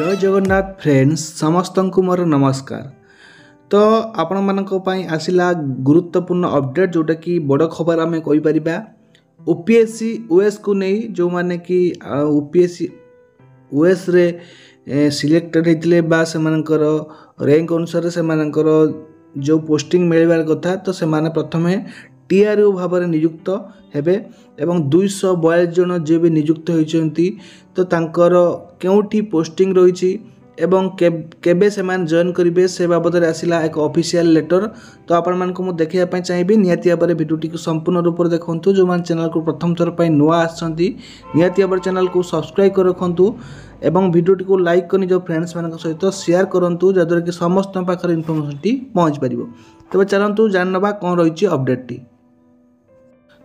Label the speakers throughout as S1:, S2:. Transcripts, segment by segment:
S1: जय जगन्नाथ फ्रेंड्स समस्त को मोर नमस्कार। तो आपण मानक पई आसिला गुरुत्वपूर्ण अपडेट जोटा कि बड़ खबर आम कहीपर ओपीएससी ओएस को नहीं जो माने कि ओपीएससी ओएस रे सिलेक्टेड होते बा से रैंक अनुसार से जो पोस्टिंग मिलवार कथा तो से प्रथमे टीआरयू भाव में नियुक्त हेबे एवं 242 जन जे भी नियुक्त होती तो तांकर केउठी पोस्टिंग रही एवं केबे से जॉइन करेंगे से बाबद आसला एक ऑफिशियल लेटर। तो आपण मानक मु देखिया चाहिए निहाती भाव भिडियोटी को संपूर्ण रूप से देखूँ। जो मान चैनल को प्रथम थर पर नुआ आसछंती निहाती भाव चैनल को सब्सक्राइब कर रखुँ एवं भिडियोटी को लाइक कर निज फ्रेंड्स मान सहित शेयर करूँ जहाँद्वारा कि समस्त पाखर इनफर्मेशन पहुँच पार। तेज चलतु जान ना कौन रही अपडेट।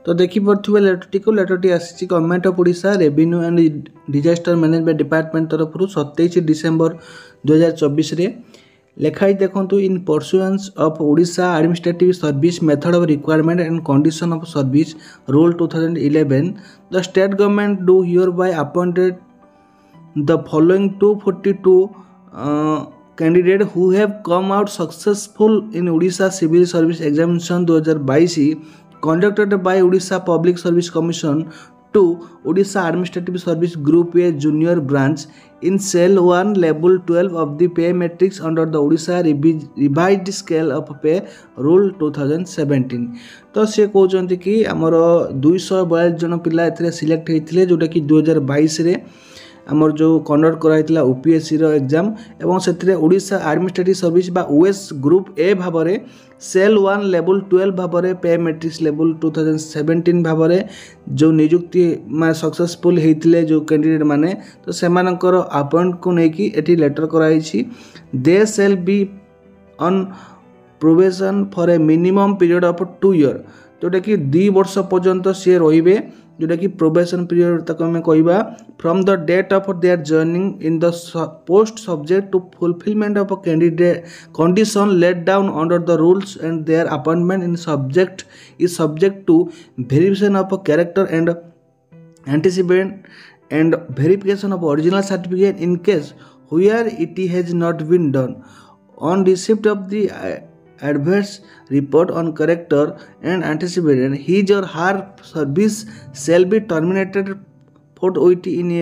S1: तो देखिपे लेटरटी आसी government of Odisha revenue and disaster management department तरफ 27 डिसेम्बर 2024 रे लेखाई देखु इन pursuance of Odisha administrative service method of requirement and condition of service rule 2011 the state government do here bye appointed the following 242 candidate who have come out successful in Odisha Civil Service Examination 2022 conducted by Odisha Public Service Commission to Odisha Administrative Service Group A Junior Branch in Cell 1 Level 12 of the Pay Matrix under the Odisha Revised Scale of Pay Rule 2017। तो से कहते कि आमर 242 जन पिला select होते जोटा कि 2022 रे आमर जो कंडक्ट कराइला ओपीएससी रो एग्जाम एवं से ओडिशा एडमिनिस्ट्रेटिव सर्विस बा ओएस ग्रुप ए भाव में सेल 1 लेवल 12 भाव में पे मैट्रिक्स लेवल 2017 भाव में जो नियुक्ति सक्सेसफुल होते जो कैंडिडेट माने तो सेमानकर अपॉइंट को लेकिन एटी लेटर कराई they sell be on probation for a minimum period of 2 year जोटा कि 2 वर्ष पर्यंत सी रे जोटा कि प्रोबेशन पीरियड तक आम कहवा from the date of their joining in the post subject to fulfilment of candidate condition laid down under the rules and their appointment in subject is subject to verification of character and antecedent and verification of original certificate in case where it has not been done on receipt of the adverse report on character and antecedent his or her service shall be terminated forthwith in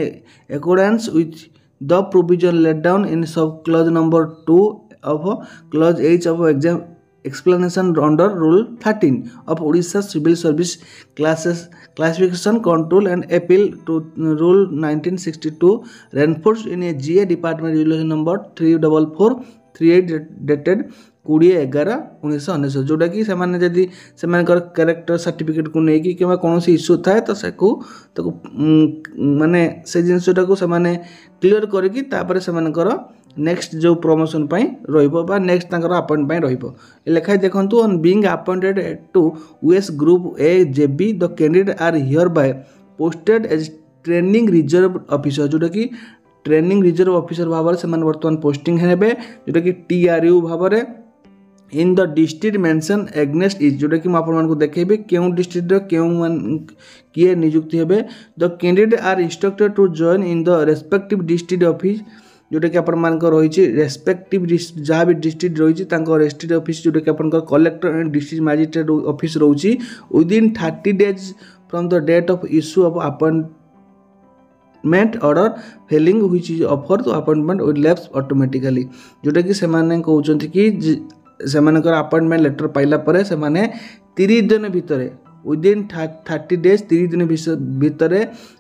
S1: accordance with the provision laid down in sub clause number 2 of clause H of exam explanation under rule 13 of Odisha Civil Service classification control and appeal to rule 1962 reinforced in a GA department regulation number 34438 dated 20/11/1999 जोटा कि जदि से character certificate को लेकिन कि कौन issue थाए तो माने से जिनटा को क्लीयर करके नेक्स्ट जो प्रमोशन रहा नेक्स्ट अपॉइंट रही लेखाई देखु on being appointed to US group A JB the candidate are here by posted as training reserve officer जोटा कि ट्रेनिंग रिजर्व ऑफिसर भाव से बर्तमान पोस्टिंग है जोटा कि टीआरयू भाव में in the district mention against is जोटा कि मुझे देखेबी क्यों डिस्ट्रिक्ट क्यों किए नियुक्ति हे the candidate are instructed to join in the respective district office जोटा कि आप रही रेस्पेक्टिव जहाँ भी डिस्ट्रिक्ट रही डिस्ट्रिक्ट ऑफिस जोटा कि आप collector and district magistrate office रही within 30 days from the date of issue of appointment order failing which is offer to appointment will lapse automatically जोटा कि कहते कि सेमानकर अपॉइंटमेंट लेटर पाइला परे सेमाने 30 दिन भितर विदिन 30 days 30 दिन भितर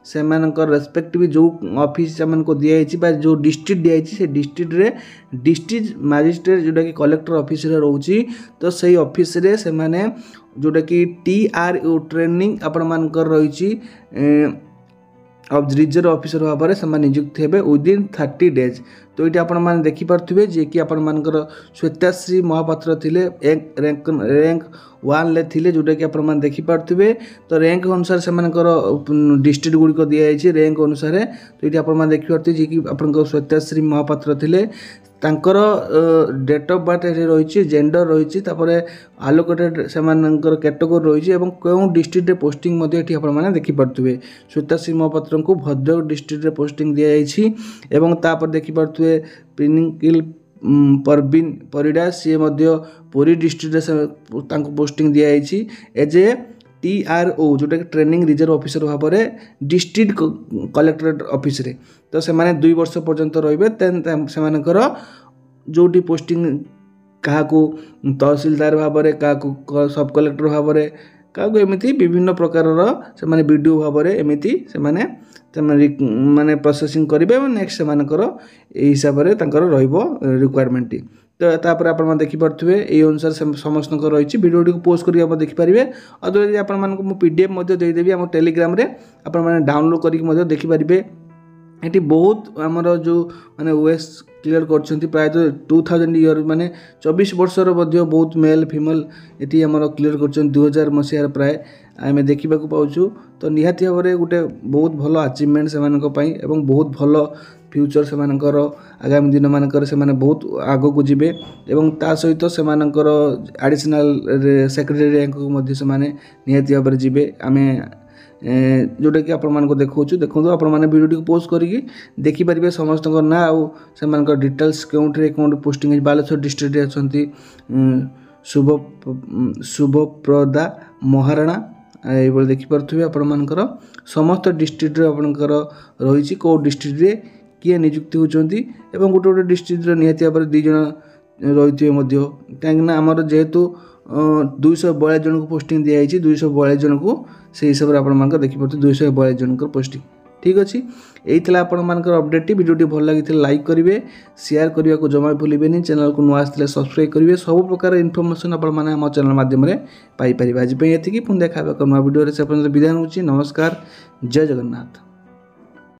S1: सेमानकर रेस्पेक्टिव जो ऑफिस को दिया जो डिस्ट्रिक्ट दिया से डिस्ट्रिक्ट रे डिस्ट्रिक्ट मजिस्ट्रेट जोटा कि कलेक्टर ऑफिस रे रहउची तो सही ऑफिस रे सेमाने जोटा कि टीआरयू ट्रेनिंग आपण मानकर रही अब रिजर्व ऑफिसर भाव में नियुक्त हे विदिन 30 days। तो ये आपने देखिपे जे कि आपर श्वेताश्री महापात्र थिले रैंक वन रे थिले जोटा कि आपण देखि पार्थुबे। तो रैंक अनुसार से डिस्ट्रिक्ट गुड़िक दिखाई रैंक अनुसार। तो ये आपण देखि पार्थुबे जे कि आपण श्वेताश्री महापात्र थिले तांकर डेट ऑफ बर्थ रही जेंडर रही आलोकेटेड से कैटेगोरी रही और क्यों डिस्ट्रिक्ट रे पोस्टिंग देखिपे। श्वेताश्री महापात्र को भद्रक डिस्ट्रिक्ट रे पोस्टिंग दी जापर देखिपे। पिनिकिल परवीन परिडा सी पुरी डिस्ट्रिक्ट पोस्टिंग दी जाइए एज ए TRO जोटा कि ट्रेनिंग रिजर्व ऑफिसर भाव में डिस्ट्रिक्ट कलेक्टरेट ऑफिस रे। तो से 2 वर्ष पर्यंत रही से जोटी पोस्टिंग क्या तहसीलदार भाव में क्या सब कलेक्टर भाव में क्या एमती विभिन्न प्रकार से वीडियो भाव में एमती से माने प्रोसेसिंग करेंगे और नेक्स्ट से हिसाब से रिक्वायरमेंट। तो तापर आप देखिपे ये अनुसार समस्त रही वीडियो को पोस्ट करके आप देखिपारे। अदरवाइज आपको PDF देदेवी आम टेलीग्राम रे आप डाउनलोड करके देखिपारे। ये बहुत आमर जो माने OS क्लियर कर प्रायः 2000 ईयर माने 24 वर्षर बहुत मेल फीमेल ये आमर क्लियर कर 2000 मसीहार प्राय आम देखा पाचु। तो निहाती भाव में गोटे बहुत भल अचिवमेंट से बहुत भल फ्यूचर से आगामी दिन मानकर से बहुत आग को जीवे और ता सहित से एडिशनल सेक्रेटरी रैंक को से निहाती भाव में जीवे। आम जोटा कि आपको देखो आप वीडियो को पोस्ट करके देखिपारे समस्त ना आउ से डिटेल्स क्योंठे कौन पोस्टिंग बालेश्वर डिस्ट्रिक्ट अच्छा शुभप्रदा महाराणा ये देखिपे। आपर समस्त डिस्ट्रिक्ट आपंकर रही कौ डिस्ट्रिक्ट किए नियुक्ति होती गोटे गोटे डिस्ट्रिक्ट निहाती भाव में 2 जन रही कहीं आमर जेहेतु 242 जन को पोस्टिंग दी जाइए 242 जन को से हिसाब से आप देखिए 242 जन पोस्टिंग। ठीक अच्छे यही आपर अपडेट वीडियो भल लगी लाइक करेंगे शेयर करने को जमा भूलें चैनल को नुआ आसते सब्सक्राइब करेंगे सब प्रकार इनफॉरमेशन आप चैनल माध्यम आज ये पुणी देखा नुआ वीडियो से विदाय हो। नमस्कार जय जगन्नाथ।